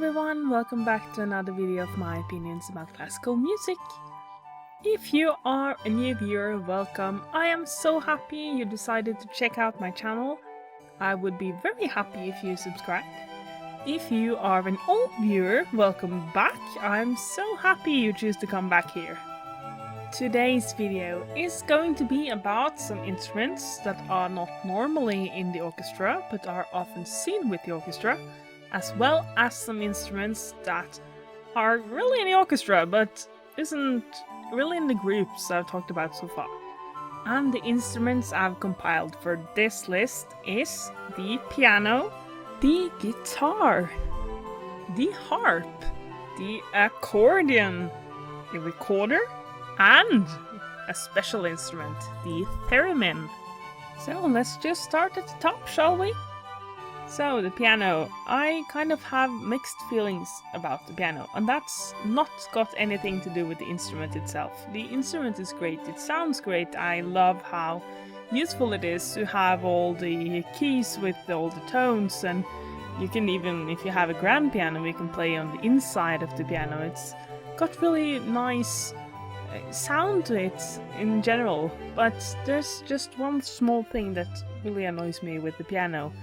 everyone, welcome back to another video of my opinions about classical music. If you are a new viewer, welcome. I am so happy you decided to check out my channel. I would be very happy if you subscribe. If you are an old viewer, welcome back. I'm so happy you choose to come back here. Today's video is going to be about some instruments that are not normally in the orchestra, but are often seen with the orchestra, as well as some instruments that are really in the orchestra, but isn't really in the groups I've talked about so far. And the instruments I've compiled for this list is the piano, the guitar, the harp, the accordion, the recorder, and a special instrument, the theremin. So let's just start at the top, shall we? So the piano, I kind of have mixed feelings about the piano, and that's not got anything to do with the instrument itself. The instrument is great, it sounds great, I love how useful it is to have all the keys with all the tones, and you can even, if you have a grand piano, you can play on the inside of the piano. It's got really nice sound to it in general, but there's just one small thing that really annoys me with the piano.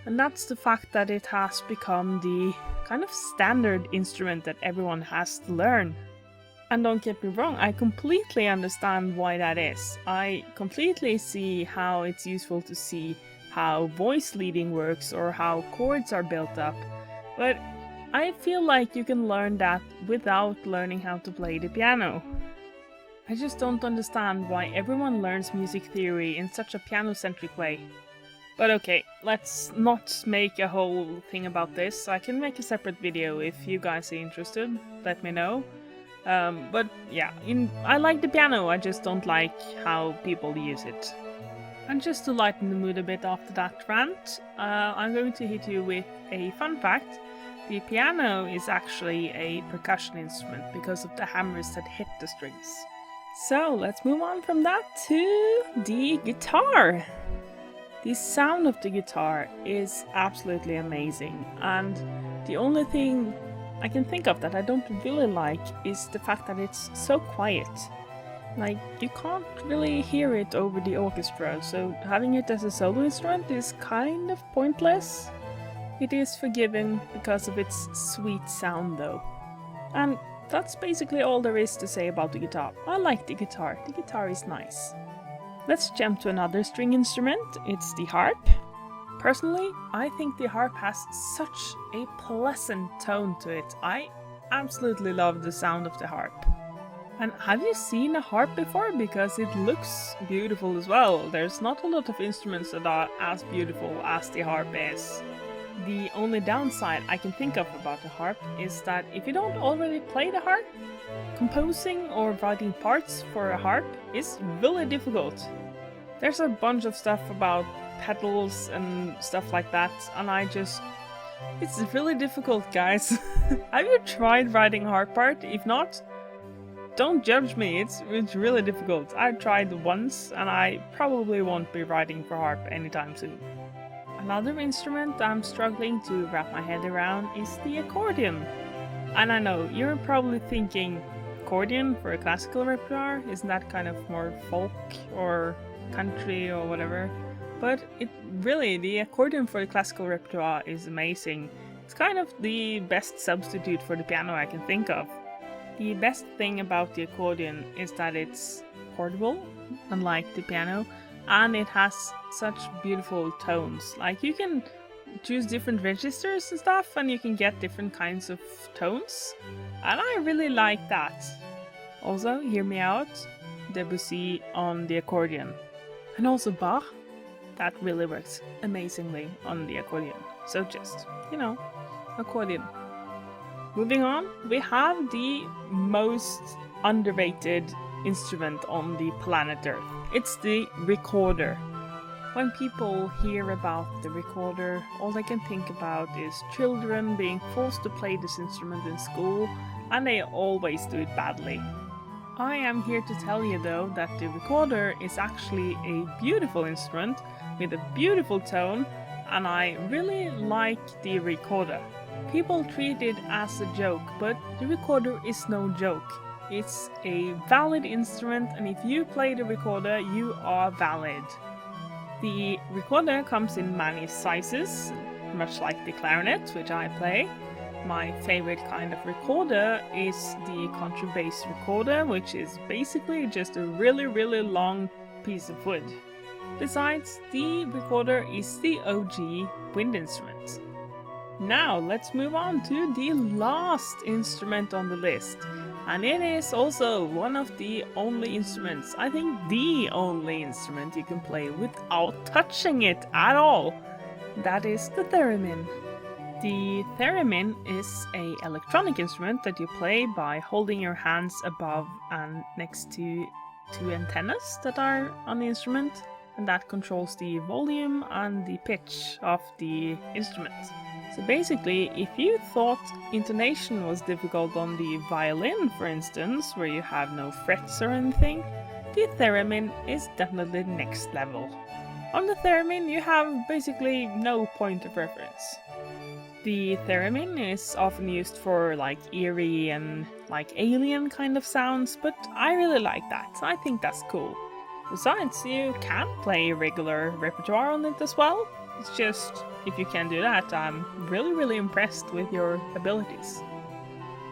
And that's the fact that it has become the kind of standard instrument that everyone has to learn. And don't get me wrong, I completely understand why that is. I completely see how it's useful to see how voice leading works or how chords are built up. But I feel like you can learn that without learning how to play the piano. I just don't understand why everyone learns music theory in such a piano-centric way. But okay, let's not make a whole thing about this. I can make a separate video if you guys are interested, let me know. But yeah, I like the piano, I just don't like how people use it. And just to lighten the mood a bit after that rant, I'm going to hit you with a fun fact. The piano is actually a percussion instrument because of the hammers that hit the strings. So let's move on from that to the guitar. The sound of the guitar is absolutely amazing, and the only thing I can think of that I don't really like is the fact that it's so quiet. Like, you can't really hear it over the orchestra, so having it as a solo instrument is kind of pointless. It is forgiven because of its sweet sound though. And that's basically all there is to say about the guitar. I like the guitar is nice. Let's jump to another string instrument, it's the harp. Personally, I think the harp has such a pleasant tone to it. I absolutely love the sound of the harp. And have you seen a harp before? Because it looks beautiful as well. There's not a lot of instruments that are as beautiful as the harp is. The only downside I can think of about the harp is that if you don't already play the harp, composing or writing parts for a harp is really difficult. There's a bunch of stuff about pedals and stuff like that, and it's really difficult, guys. Have you tried writing a harp part? If not, don't judge me, it's really difficult. I tried once, and I probably won't be writing for harp anytime soon. Another instrument I'm struggling to wrap my head around is the accordion. And I know, you're probably thinking, accordion for a classical repertoire? Isn't that kind of more folk or country or whatever? But the accordion for the classical repertoire is amazing. It's kind of the best substitute for the piano I can think of. The best thing about the accordion is that it's portable, unlike the piano, and it has such beautiful tones. Like, you can choose different registers and stuff, and you can get different kinds of tones, and I really like that. Also, hear me out, Debussy on the accordion. And also Bach, that really works amazingly on the accordion. So just, accordion. Moving on, we have the most underrated instrument on the planet Earth. It's the recorder. When people hear about the recorder, all they can think about is children being forced to play this instrument in school, and they always do it badly. I am here to tell you though that the recorder is actually a beautiful instrument with a beautiful tone, and I really like the recorder. People treat it as a joke, but the recorder is no joke. It's a valid instrument, and if you play the recorder, you are valid. The recorder comes in many sizes, much like the clarinet, which I play. My favorite kind of recorder is the contrabass recorder, which is basically just a really long piece of wood. Besides, the recorder is the OG wind instrument. Now let's move on to the last instrument on the list. And it is also one of the only instruments, I think the only instrument you can play without touching it at all. That is the theremin. The theremin is an electronic instrument that you play by holding your hands above and next to two antennas that are on the instrument, and that controls the volume and the pitch of the instrument. So basically, if you thought intonation was difficult on the violin, for instance, where you have no frets or anything, the theremin is definitely next level. On the theremin, you have basically no point of reference. The theremin is often used for like eerie and like alien kind of sounds, but I really like that. I think that's cool. Besides, you can play regular repertoire on it as well. It's just, if you can do that, I'm really impressed with your abilities.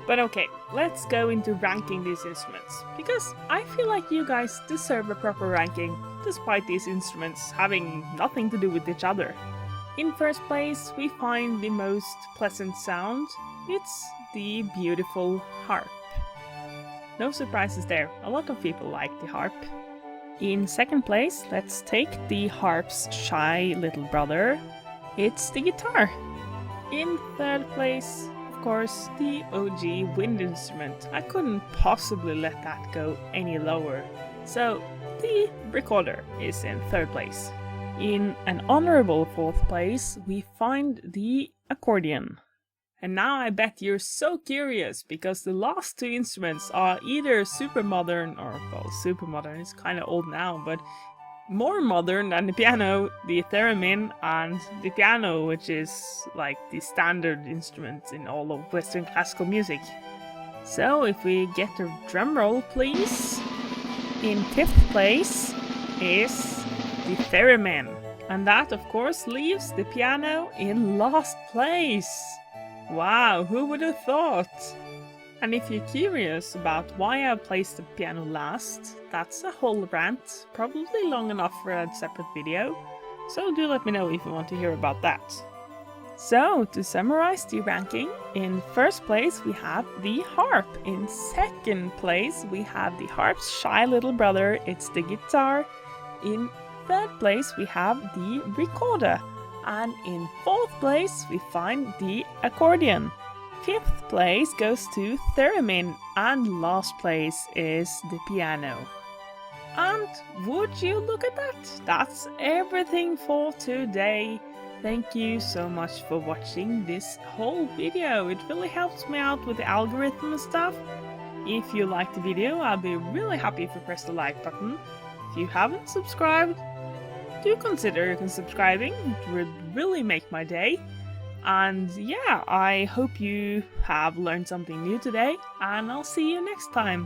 But okay, let's go into ranking these instruments, because I feel like you guys deserve a proper ranking, despite these instruments having nothing to do with each other. In first place, we find the most pleasant sound. It's the beautiful harp. No surprises there, a lot of people like the harp. In second place, let's take the harp's shy little brother. It's the guitar. In third place, of course, the OG wind instrument. I couldn't possibly let that go any lower. So, the recorder is in third place. In an honorable fourth place, we find the accordion. And now I bet you're so curious, because the last two instruments are either super modern, or, well, super modern is kind of old now, but more modern than the piano, the theremin, and the piano, which is like the standard instrument in all of Western classical music. So if we get a drum roll, please. In fifth place is the theremin, and that of course leaves the piano in last place. Wow, who would have thought? And if you're curious about why I placed the piano last, that's a whole rant, probably long enough for a separate video, so do let me know if you want to hear about that. So, to summarize the ranking, in first place we have the harp, in second place we have the harp's shy little brother, it's the guitar, in third place we have the recorder, and in fourth place we find the accordion. Fifth place goes to theremin, and last place is the piano. And would you look at that? That's everything for today. Thank you so much for watching this whole video. It really helps me out with the algorithm and stuff. If you liked the video, I'll be really happy if you press the like button. If you haven't subscribed, do consider subscribing. It would really make my day. And yeah, I hope you have learned something new today, and I'll see you next time.